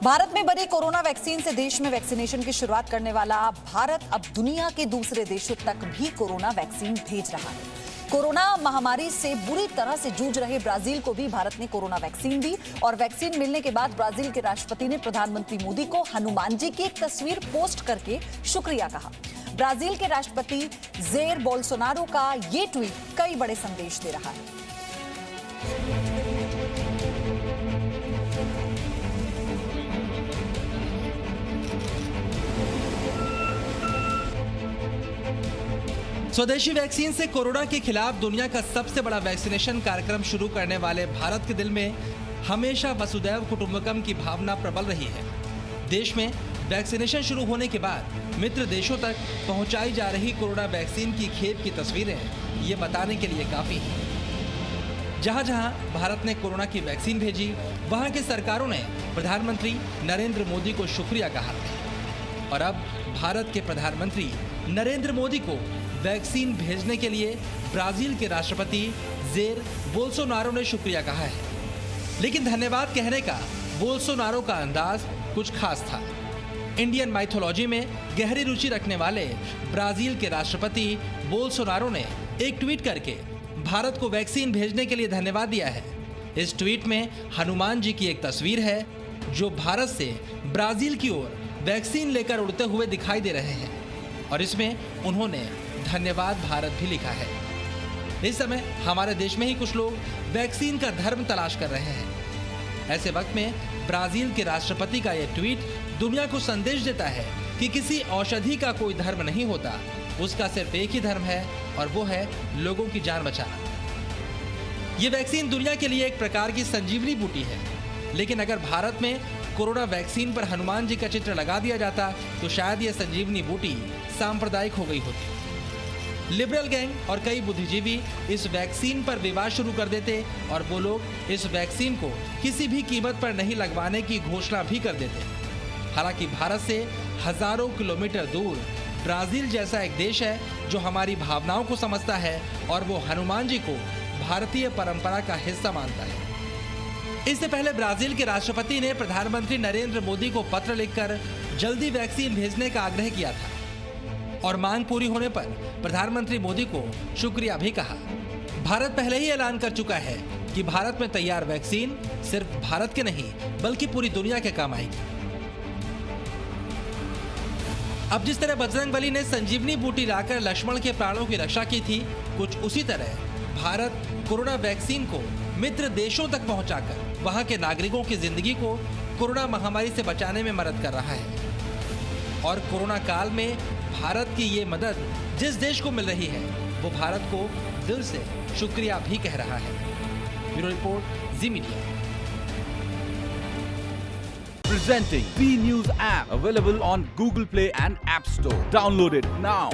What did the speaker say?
भारत में बनी corona vaccine से देश में वैक्सीनेशन की शुरुआत करने वाला भारत अब दुनिया के दूसरे देशों तक भी कोरोना वैक्सीन भेज रहा है। कोरोना महामारी से बुरी तरह से जूझ रहे ब्राजील को भी भारत ने कोरोना वैक्सीन दी और वैक्सीन मिलने के बाद ब्राजील के राष्ट्रपति ने प्रधानमंत्री मोदी को हनुमान जी की एक तस्वीर पोस्ट करके शुक्रिया कहा। ब्राजील के राष्ट्रपति जेर बोल्सोनारो का ये ट्वीट कई बड़े संदेश दे रहा है। स्वदेशी वैक्सीन से कोरोना के खिलाफ दुनिया का सबसे बड़ा वैक्सीनेशन कार्यक्रम शुरू करने वाले भारत के दिल में हमेशा वसुदैव कुटुंबकम की भावना प्रबल रही है। देश में वैक्सीनेशन शुरू होने के बाद मित्र देशों तक पहुंचाई जा रही कोरोना वैक्सीन की खेप की तस्वीरें ये बताने के लिए काफी हैं। जहां जहां भारत ने कोरोना की वैक्सीन भेजी, वहां की सरकारों ने प्रधानमंत्री नरेंद्र मोदी को शुक्रिया कहा और अब भारत के प्रधानमंत्री नरेंद्र मोदी को वैक्सीन भेजने के लिए ब्राजील के राष्ट्रपति जेर बोल्सोनारो ने शुक्रिया कहा है। लेकिन धन्यवाद कहने का बोल्सोनारो का अंदाज कुछ खास था। इंडियन माइथोलॉजी में गहरी रुचि रखने वाले ब्राजील के राष्ट्रपति बोल्सोनारो ने एक ट्वीट करके भारत को वैक्सीन भेजने के लिए धन्यवाद दिया है। इस ट्वीट में हनुमान जी की एक तस्वीर है जो भारत से ब्राजील की ओर वैक्सीन लेकर उड़ते हुए दिखाई दे रहे हैं और इसमें उन्होंने धन्यवाद भारत भी लिखा है। इस समय हमारे देश में ही कुछ लोग वैक्सीन का धर्म तलाश कर रहे हैं। ऐसे वक्त में ब्राजील के राष्ट्रपति का यह ट्वीट दुनिया को संदेश देता है कि किसी औषधि का कोई धर्म नहीं होता, उसका सिर्फ एक ही धर्म है और वो है लोगों की जान बचाना। ये वैक्सीन दुनिया के लिए एक प्रकार की संजीवनी बूटी है, लेकिन अगर भारत में कोरोना वैक्सीन पर हनुमान जी का चित्र लगा दिया जाता तो शायद ये संजीवनी बूटी सांप्रदायिक हो गई होती। लिबरल गैंग और कई बुद्धिजीवी इस वैक्सीन पर विवाद शुरू कर देते और वो लोग इस वैक्सीन को किसी भी कीमत पर नहीं लगवाने की घोषणा भी कर देते। हालांकि भारत से हजारों किलोमीटर दूर ब्राजील जैसा एक देश है जो हमारी भावनाओं को समझता है और वो हनुमान जी को भारतीय परंपरा का हिस्सा मानता है। इससे पहले ब्राजील के राष्ट्रपति ने प्रधानमंत्री नरेंद्र मोदी को पत्र लिखकर जल्दी वैक्सीन भेजने का आग्रह किया था और मांग पूरी होने पर प्रधानमंत्री मोदी को शुक्रिया भी कहा। भारत पहले ही ऐलान कर चुका है कि भारत में तैयार वैक्सीन सिर्फ भारत के नहीं बल्कि पूरी दुनिया के काम आएगी। अब जिस तरह बजरंगबली ने संजीवनी बूटी लाकर लक्ष्मण के प्राणों की रक्षा की थी, कुछ उसी तरह भारत कोरोना वैक्सीन को मित्र देशों तक पहुंचाकर वहां के नागरिकों की जिंदगी को कोरोना महामारी से बचाने में मदद कर रहा है। और कोरोना काल में भारत की ये मदद जिस देश को मिल रही है वो भारत को दिल से शुक्रिया भी कह रहा है। Bureau report, ji media. Presenting B News app available on Google Play and App Store. Download it now.